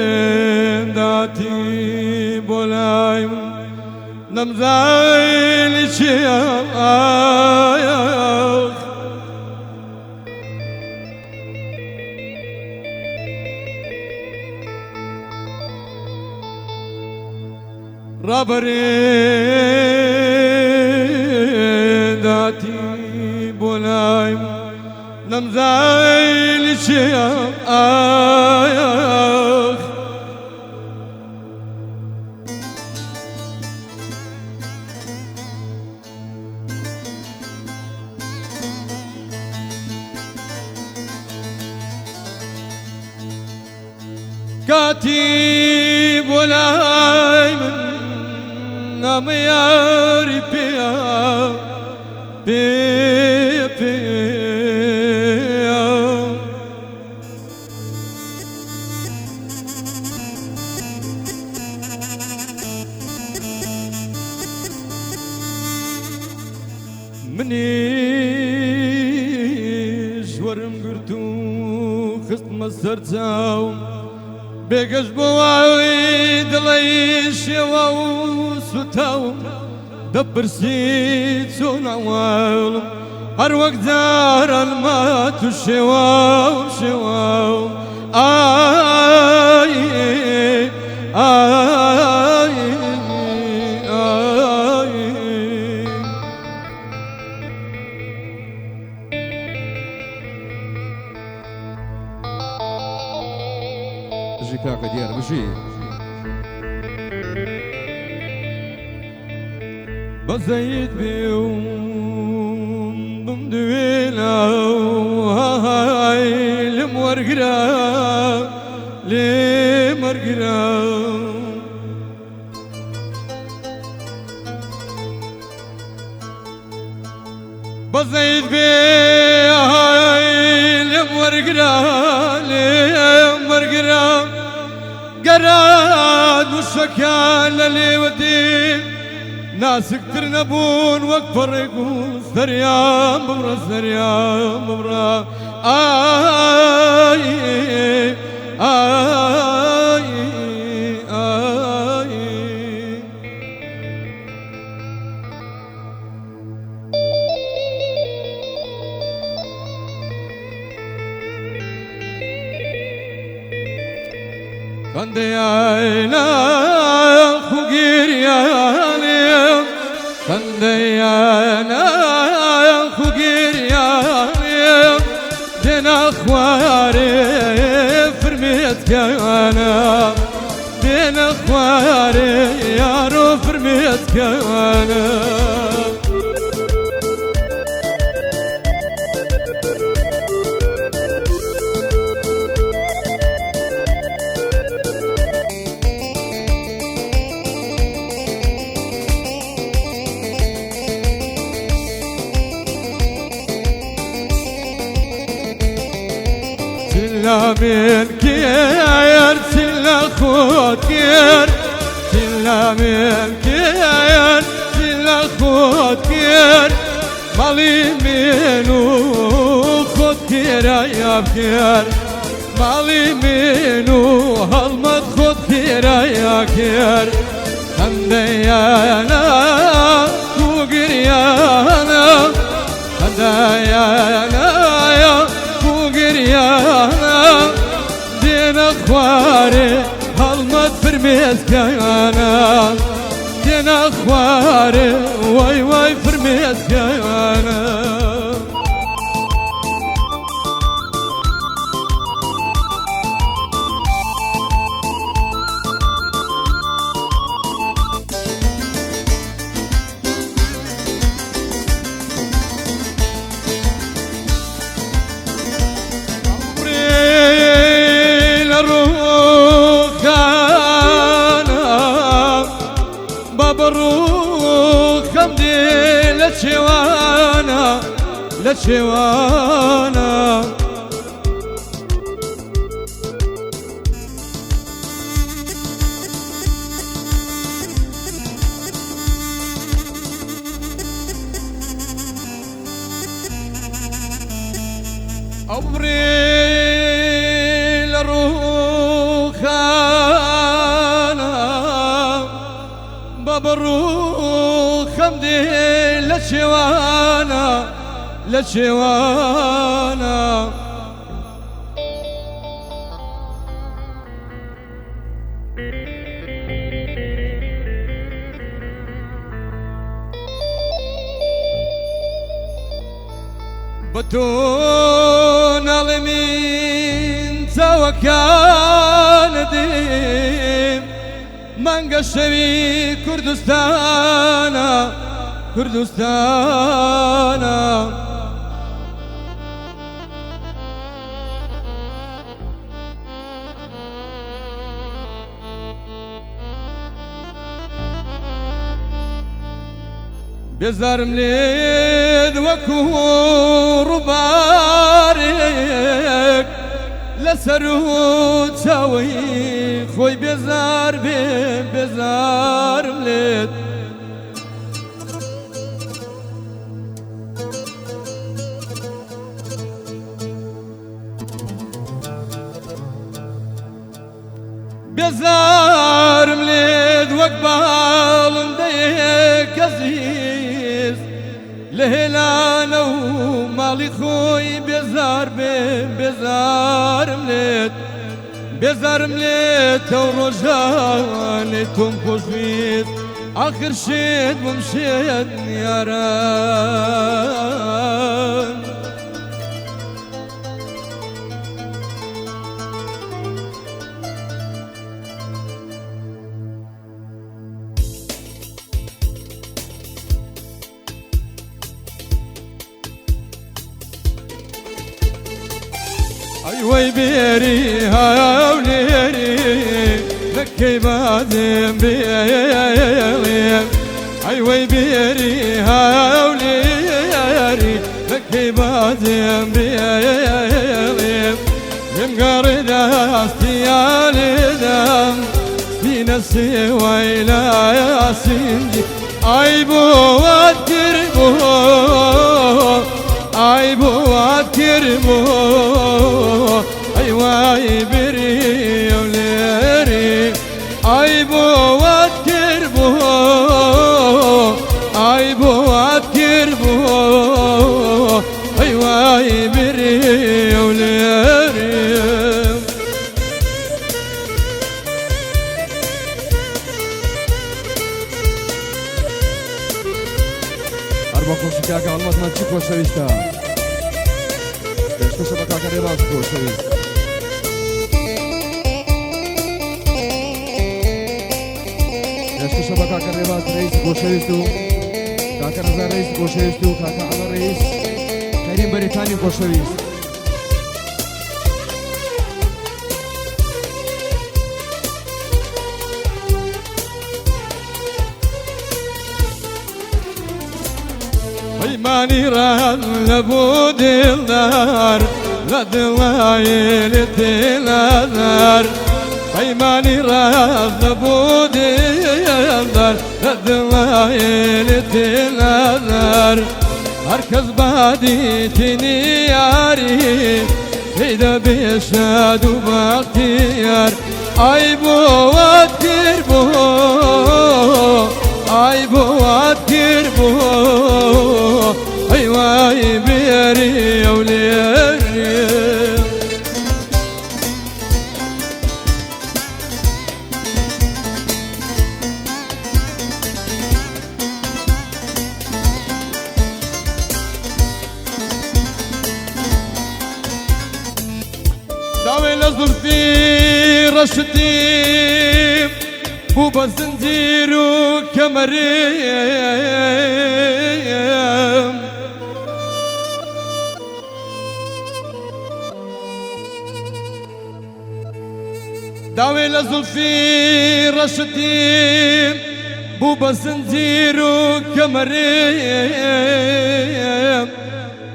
رابرين داتي بولاي نمزاي لشيخ رابرين داتي بولاي نمزاي لشيخ كاتب ولاي من نام ياري بيا بيا بيا مني جورم قرتو خست مصرتاو بيقش بواوي دليش يواو ستاو دبر سيتون عوالم هر وقت دار المات الشواو شواو آي آي آي جيكاكا ديال ماشي بزيد بيوم بمدوينا هاي لمورقرا لمورقرا بزيد بيوم هاي لمورقرا لمورقرا قراد وشكال للي ودي ناس كتر نبون وكبر يقول سريان بمرا سريان بمرا آي آي آي كندي عينا خوغير يالي كندي عينا خوغير يالي دينا خواري فرميت كانا دينا خواري يارو فرميت كانا سلا من كير سلا خود كير سلا من كير سلا خود كير مالي منو خود كير يا بكير مالي منو هالمت خود كير يا كير خنديانا وقريانا خنديانا يا وقريانا دينا خواري هالمت فرميت كيانا دينا خواري واي واي فرميت كيانا مبروك حمدي لتشوانا لتشوانا عمري بابڕوو خەمدێ لە چێوانە لە چێوانە بە تۆ ناڵێمین چاوەکانە دێم مانگە شەوی کوردستانە کوردستانە بێزارم لێت وەکو ڕووبارێک لەسەر و چاوەی خۆی بێزار بێ بێزارم لێت بێزارم لێت وەک باڵندەیەک عەزیز لە هێلانە و ماڵی خۆی بێزار بێ بێزارم لێت بێزارم لێت ئەو ڕۆژانێ تۆم خۆشویت ئاخر شێت بم شێت یاران أي وي بيري هاوليري لكي بادم بيليم أي وي بيري هاوليري لكي بادم بيليم يمقرد استيالي دم في نفسي ويلا ياسينجي أي بو واتربو أي بو واتربو أي واي بري وليري أي بو واتربو أي بو واتربو أي واي بري وليري أربع خوشي كاكا علمت ما تشيك وشويشتا ليش كوشا بكاكا ريباز وشويشتا ليش كوشا بكاكا ريباز رئيس وشويشتو كاكا نزار رئيس وشويشتو كاكا على رئيس كريم بريطاني وشويشت ماني ران لبو دلدار لدلايل تلادار ماني ران لبو دلدار لدلايل تلادار هركز بادي تنياري هيدا بيشاد وباختيار اي بو واتربو اي بو واتربو أي واي بيري وليري داوي لزلفي رشدي بو بزنجير وكمريم داوي لزلفي رشدي بو بزنجير وكمريم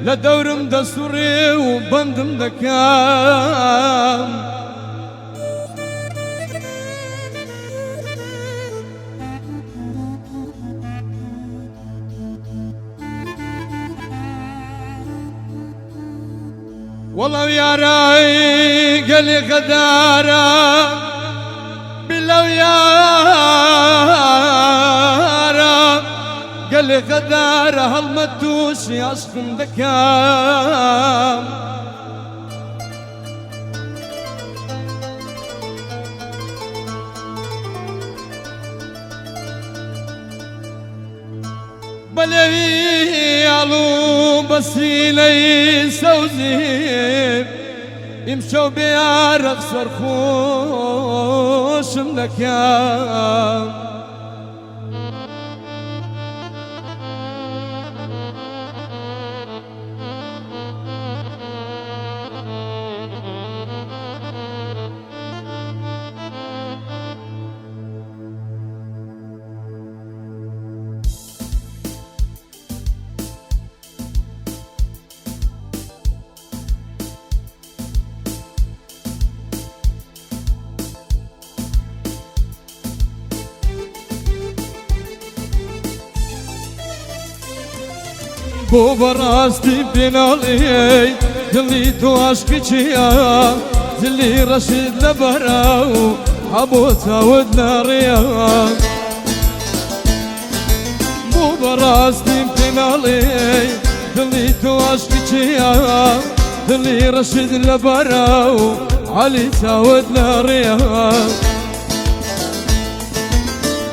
لدورم دسوري وبندم دكام والله يا راي قالي غدارة بالله يا بقدر هالمدوش عشق دكام بلوي علو بسيلي سوزي يمشوا بيارق سرخوش ملكام بو براستي بنالي دلي تو عشقي دلي رشيد لبراو حبو تاود ناريا بو براستي بنالي دلي تو عشقي دلي رشيد لبراو علي تاود ناريا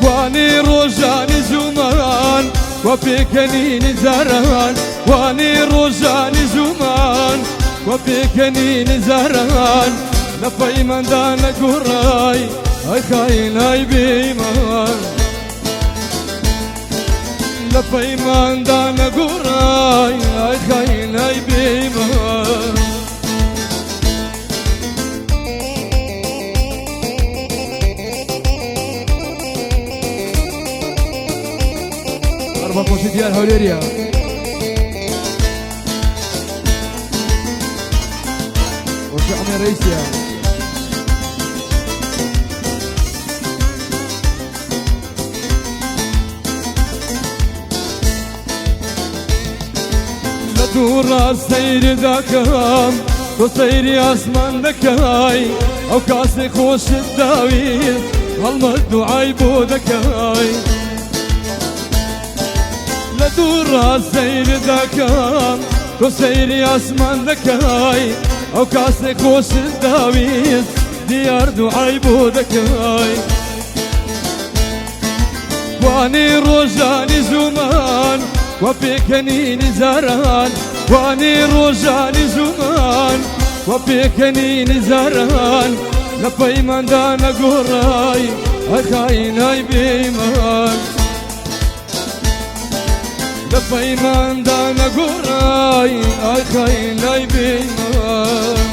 واني روجاني زمان وبكنين زران واني روجاني زمان وبكنين زران لفاي من دانا قراي اي خاين اي بيمان لفاي من دانا قراي اي خاين اي بيمان باشی دیار هولریا وشي عمي رئيسيا لدور السير ذاكام وسيري اسمان ذكاي او كاسي خوش الداويل والمد عيبو ذكاي لدور السير ذاكام وسيري اسمان ذكاي او كاسي خوش الداويل ديار دعيبو ذكاي واني روجاني زمان وبكنيني زران واني روجاني زمان وبكنيني زران لفاي من دانا قراي اخاين اي بيمان لفاي من دانا قراي اخاين اي بيمان